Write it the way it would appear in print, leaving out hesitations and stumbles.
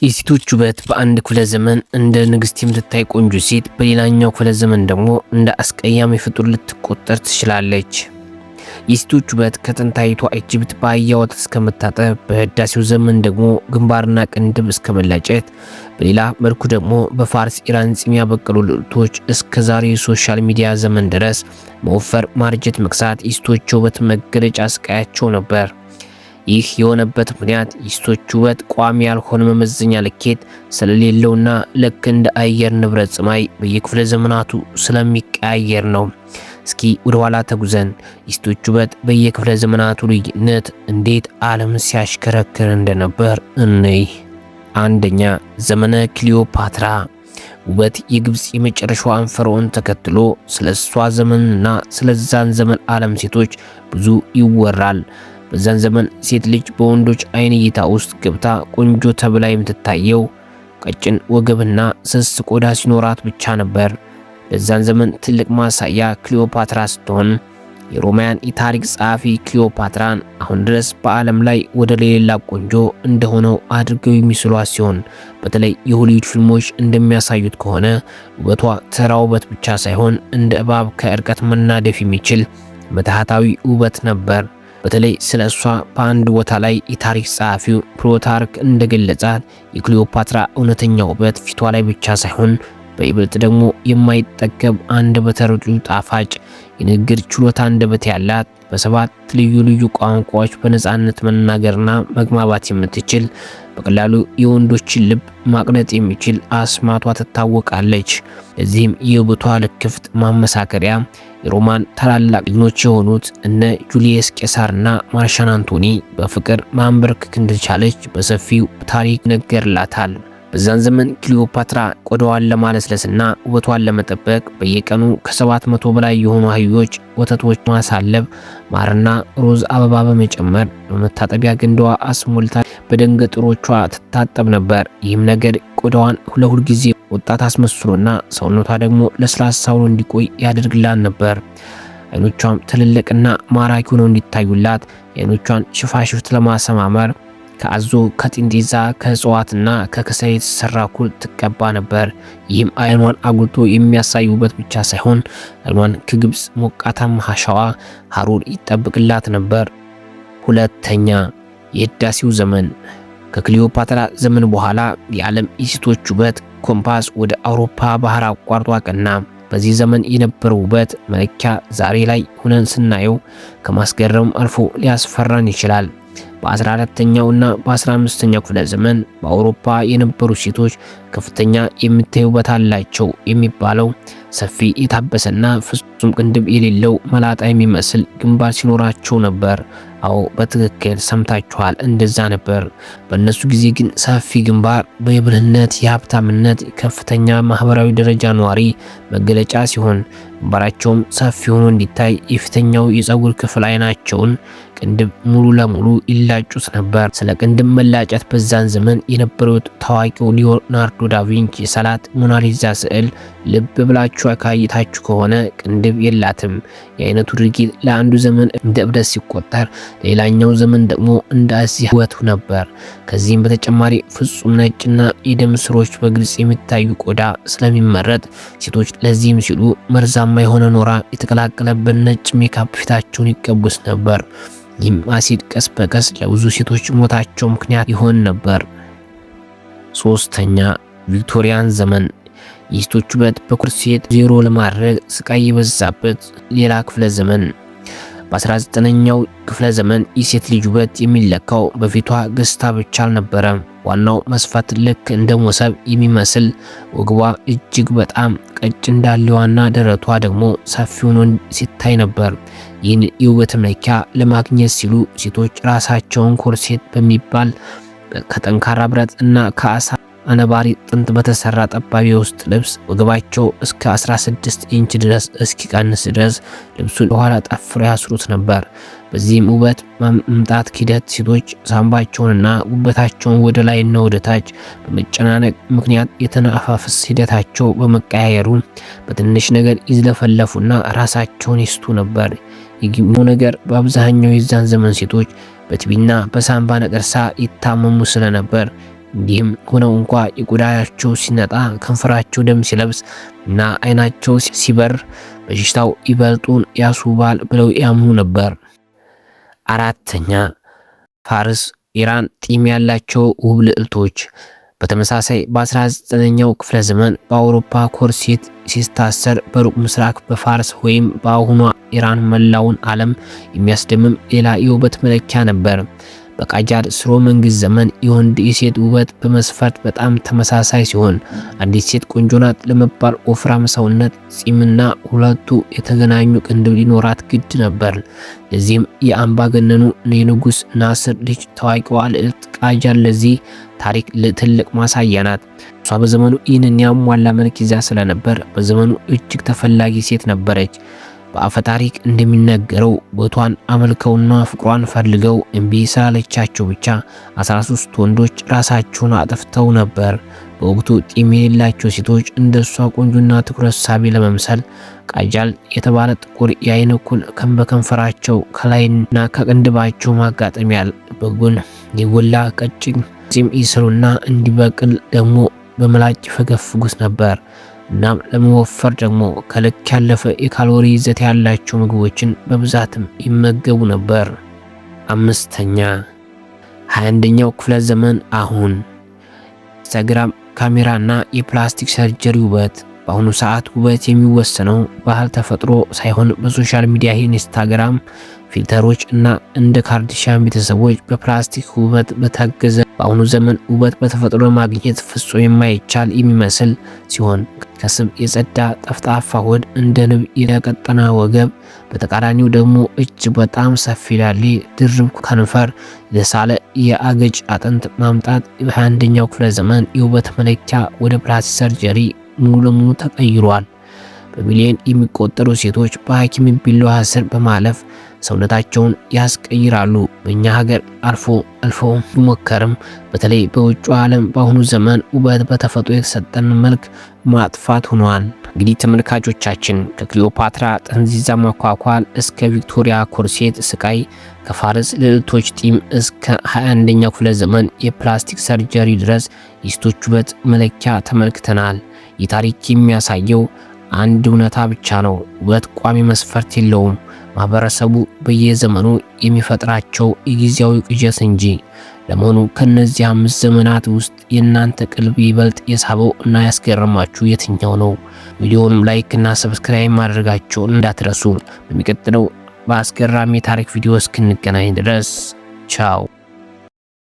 የሴቶች ውበት በአንድ ክፍለ ዘመን እንደ ንግስት የምትታይ ቆንጆ ሴት በሌላኛው ክፍለ ዘመን ደግሞ እንደ አስቀያሚ ፍጡር ልትቆጠር ትችላለች። የሴቶች ውበት ከጥንታዊቷ ኢጅፕት በአህያ ወተት እስከመታጠብ፣ በህዳሴው ዘመን ደግሞ ግንባርና ቅንድብ እስከመላጨት፣ በሌላ መልኩ ደግሞ በፋርስ ኢራን ጺም ያበቀሉ ልዕልቶች እስከ ዛሬ የሶሻል ሚዲያ ዘመን ድረስ መወፈር፣ ማርጀት፣ መክሳት የሴቶች ውበት መገለጫ ስቃያቸው ነበር። ይህ የሆነበት ምክንያት የሴቶች ውበት ቋሚ ያልሆነ መመዘኛ ልኬት ስለሌለውና ልክ እንደ አየር ንብረት ፀባይ በየክፍለ ዘመናቱ ስለሚቀያየር ነው። እስኪ ወደ ኋላ ተጉዘን የሴቶች ውበት በየክፍለ ዘመናቱ ልዩነት እንዴት ዓለም ሲያሽከረክር እንደነበር እንይ። አንደኛ፣ ዘመነ ክሊዮፓትራ። ውበት የግብጽ የመጨረሻዋን ፈርዖን ተከትሎ ስለሷ ዘመንና ስለዛን ዘመን ዓለም ሴቶች ብዙ ይወራል። በዛን ዘመን ሴት ልጅ በወንዶች አይን እይታ ውስጥ ገብታ ቆንጆ ተብላ የምትታየው ቀጭን ወገብና ስስ ቆዳ ሲኖራት ብቻ ነበር። ለዛን ዘመን ትልቅ ማሳያ ክሊዮፓትራ ስትሆን የሮማውያን የታሪክ ጸሐፊ ክሊዮፓትራን አሁን ድረስ በዓለም ላይ ወደ ሌላ ቆንጆ እንደሆነው አድርገው የሚስሏት ሲሆን በተለይ የሆሊውድ ፊልሞች እንደሚያሳዩት ከሆነ ውበቷ ተራ ውበት ብቻ ሳይሆን እንደ እባብ ከርቀት መናደፍ የሚችል ምትሃታዊ ውበት ነበር። በተለይ ስለ እሷ በአንድ ቦታ ላይ የታሪክ ጸሐፊው ፕሉታርክ እንደገለጻት የክሊዮፓትራ እውነተኛ ውበት ፊቷ ላይ ብቻ ሳይሆን በይበልጥ ደግሞ የማይጠገብ አንደበተ ርቱዕ ጣፋጭ የንግግር ችሎታ አንደበት ያላት በሰባት ልዩ ልዩ ቋንቋዎች በነፃነት መናገርና መግባባት የምትችል በቀላሉ የወንዶችን ልብ ማቅለጥ የሚችል አስማቷ ትታወቃለች። ለዚህም የውበቷ ልክፍት ማመሳከሪያ የሮማን ታላላቅ ጀግኖች የሆኑት እነ ጁሊየስ ቄሳርና ማርሻል አንቶኒ በፍቅር ማንበርከክ እንደቻለች በሰፊው ታሪክ ይነገርላታል። በዛን ዘመን ክሊዮፓትራ ቆዳዋን ለማለስለስና ውበቷን ለመጠበቅ በየቀኑ ከ700 በላይ የሆኑ አህዮች ወተቶች ማሳለብ፣ ማርና ሮዝ አበባ በመጨመር በመታጠቢያ ገንዳዋ አስሞልታ በደንገጥሮቿ ትታጠብ ነበር። ይህም ነገር ቆዳዋን ለሁል ጊዜ ወጣት አስመስሎና ሰውነቷ ደግሞ ለስላሳ ሆኖ እንዲቆይ ያደርግላት ነበር። አይኖቿም ትልልቅና ማራኪ ሆነው እንዲታዩላት የአይኖቿን ሽፋሽፍት ለማሰማመር ከአዞ፣ ከጥንዚዛ፣ ከእጽዋትና ከከሰል የተሰራ ኩል ትቀባ ነበር። ይህም አይኗን አጉልቶ የሚያሳይ ውበት ብቻ ሳይሆን አይኗን ከግብጽ ሞቃታማ ሐሻዋ ሐሩር ይጠብቅላት ነበር። ሁለተኛ፣ የህዳሴው ዘመን። ከክሊዮፓትራ ዘመን በኋላ የዓለም የሴቶች ውበት ኮምፓስ ወደ አውሮፓ ባህር አቋርጦ አቀና። በዚህ ዘመን የነበረው ውበት መለኪያ ዛሬ ላይ ሆነን ስናየው ከማስገረም አልፎ ሊያስፈራን ይችላል። በ14ኛውና በ15ኛው ክፍለ ዘመን በአውሮፓ የነበሩ ሴቶች ከፍተኛ የሚታይ ውበት አላቸው የሚባለው ሰፊ የታበሰና ፍጹም ቅንድብ የሌለው መላጣ የሚመስል ግንባር ሲኖራቸው ነበር። አዎ በትክክል ሰምታችኋል፣ እንደዛ ነበር። በእነሱ ጊዜ ግን ሰፊ ግንባር በየብልህነት የሀብታምነት ከፍተኛ ማህበራዊ ደረጃ ነዋሪ መገለጫ ሲሆን ግንባራቸውም ሰፊ ሆኖ እንዲታይ የፊተኛው የፀጉር ክፍል አይናቸውን ቅንድብ ሙሉ ለሙሉ ይላጩት ነበር። ስለ ቅንድብ መላጨት በዛን ዘመን የነበረው ታዋቂው ሊዮናርዶ ዳቪንቺ የሰላት ሞናሊዛ ስዕል ልብ ብላችሁ ካየታችሁ ከሆነ ቅንድብ የላትም። የአይነቱ ድርጊት ለአንዱ ዘመን እንደ እብደት ሲቆጠር፣ ሌላኛው ዘመን ደግሞ እንደ አዚያ ውበት ነበር። ከዚህም በተጨማሪ ፍጹም ነጭና የደም ስሮች በግልጽ የሚታዩ ቆዳ ስለሚመረጥ ሴቶች ለዚህም ሲሉ መርዛማ የሆነ ኖራ የተቀላቀለበት ነጭ ሜካፕ ፊታቸውን ይቀቡስ ነበር። ይህም አሲድ ቀስ በቀስ ለብዙ ሴቶች ሞታቸው ምክንያት ይሆን ነበር። ሶስተኛ፣ ቪክቶሪያን ዘመን። የሴቶች ውበት በኩርሴት ዜሮ ለማድረግ ስቃይ የበዛበት ሌላ ክፍለ ዘመን። በ19ኛው ክፍለ ዘመን የሴት ልጅ ውበት የሚለካው በፊቷ ገጽታ ብቻ አልነበረም። ዋናው መስፋት ልክ እንደ ሞሰብ የሚመስል ወግቧ እጅግ በጣም ቀጭን ዳሌዋና ደረቷ ደግሞ ሰፊ ሆኖ ሲታይ ነበር። ይህን የውበት መለኪያ ለማግኘት ሲሉ ሴቶች ራሳቸውን ኮርሴት በሚባል ከጠንካራ ብረት እና ከአሳ አነባሪ ጥንት በተሰራ ጠባብ የውስጥ ልብስ ወገባቸው እስከ 16 ኢንች ድረስ እስኪቀንስ ድረስ ልብሱን በኋላ ጠፍረው ያስሩት ነበር። በዚህም ውበት ማምጣት ሂደት ሴቶች ሳምባቸውንና ጉበታቸውን ወደ ላይና ወደ ታች በመጨናነቅ ምክንያት የተነፋፈስ ሂደታቸው በመቀያየሩ በትንሽ ነገር ይዝለፈለፉና ራሳቸውን ይስቱ ነበር። የጊዜው ነገር በአብዛኛው የዛን ዘመን ሴቶች በቲቢና በሳምባ ነቀርሳ ይታመሙ ስለነበር እንዲህም ሆነው እንኳ የቆዳቸው ሲነጣ ከንፈራቸው ደም ሲለብስ እና አይናቸው ሲበር በሽታው ይበልጡን ያስውባል ብለው ያምኑ ነበር። አራተኛ ፋርስ ኢራን ጢም ያላቸው ውብ ልዕልቶች። በተመሳሳይ በ19ኛው ክፍለ ዘመን በአውሮፓ ኮርሴት ሲታሰር በሩቅ ምስራቅ በፋርስ ወይም በአሁኗ ኢራን መላውን ዓለም የሚያስደምም ሌላ የውበት መለኪያ ነበር። በቃጃር ስርወ መንግስት ዘመን የወንድ የሴት ውበት በመስፈርት በጣም ተመሳሳይ ሲሆን አንዲት ሴት ቆንጆ ናት ለመባል ወፍራም ሰውነት፣ ጺምና ሁለቱ የተገናኙ ቅንድብ ሊኖራት ግድ ነበር። ለዚህም የአምባገነኑ የንጉስ ናስር ልጅ ታዋቂዋ ልዕልት ቃጃር ለዚህ ታሪክ ትልቅ ማሳያ ናት። እሷ በዘመኑ ይህንን ያሟላ መልክ ይዛ ስለነበር በዘመኑ እጅግ ተፈላጊ ሴት ነበረች። በአፈ ታሪክ እንደሚነገረው ቦቷን አመልከውና ፍቅሯን ፈልገው እምቢ ስላለቻቸው ብቻ 13 ወንዶች ራሳቸውን አጥፍተው ነበር። በወቅቱ ጢም የሌላቸው ሴቶች እንደሷ ቆንጆና ትኩረት ሳቢ ለመምሰል ቃጃል የተባለ ጥቁር የአይን ኩል በከንፈራቸው ከላይና ከቅንድባቸው ማጋጠሚያ በጎን የጎላ ቀጭን ጺም ይስሩና እንዲበቅል ደግሞ በምላጭ ፈገፍጉት ነበር። እናም ለመወፈር ደግሞ ከልክ ያለፈ የካሎሪ ይዘት ያላቸው ምግቦችን በብዛትም ይመገቡ ነበር። አምስተኛ 21ኛው ክፍለ ዘመን አሁን ኢንስታግራም ካሜራና የፕላስቲክ ሰርጀሪ ውበት። በአሁኑ ሰዓት ውበት የሚወሰነው ባህል ተፈጥሮ ሳይሆን በሶሻል ሚዲያ ኢንስታግራም ፊልተሮች እና እንደ ካርዲሻን ቤተሰቦች በፕላስቲክ ውበት በታገዘ በአሁኑ ዘመን ውበት በተፈጥሮ ማግኘት ፍጹም የማይቻል የሚመስል ሲሆን ከስብ የጸዳ ጠፍጣፋ ሆድ፣ እንደ ንብ የቀጠነ ወገብ፣ በተቃራኒው ደግሞ እጅ በጣም ሰፊ ላሌ፣ ድርብ ከንፈር፣ የተሳለ የአገጭ አጥንት ማምጣት በ21ኛው ክፍለ ዘመን የውበት መለኪያ ወደ ፕላስቲክ ሰርጀሪ ሙሉ ለሙሉ ተቀይሯል። በሚሊዮን የሚቆጠሩ ሴቶች በሐኪም ቢላዋ ስር በማለፍ ሰውነታቸውን ያስቀይራሉ። በእኛ ሀገር አልፎ ቢሞከርም በተለይ በውጭ ዓለም በአሁኑ ዘመን ውበት በተፈጥሮ የተሰጠን መልክ ማጥፋት ሆኗል። እንግዲህ ተመልካቾቻችን ከክሊዮፓትራ ጥንዚዛ መኳኳል እስከ ቪክቶሪያ ኮርሴት ስቃይ፣ ከፋርስ ልዕልቶች ጢም እስከ 21ኛው ክፍለ ዘመን የፕላስቲክ ሰርጀሪ ድረስ የሴቶች ውበት መለኪያ ተመልክተናል። ይህ ታሪክ የሚያሳየው አንድ እውነታ ብቻ ነው። ውበት ቋሚ መስፈርት የለውም። ማህበረሰቡ በየዘመኑ የሚፈጥራቸው የጊዜያዊ ቅዠት እንጂ። ለመሆኑ ከነዚህ 5 ዘመናት ውስጥ የእናንተ ቀልብ ይበልጥ የሳበው እና ያስገረማችሁ የትኛው ነው? ቪዲዮውን ላይክ እና ሰብስክራይብ ማድረጋችሁን እንዳትረሱ። በሚቀጥለው በአስገራሚ የታሪክ ቪዲዮ እስክንገናኝ ድረስ ቻው።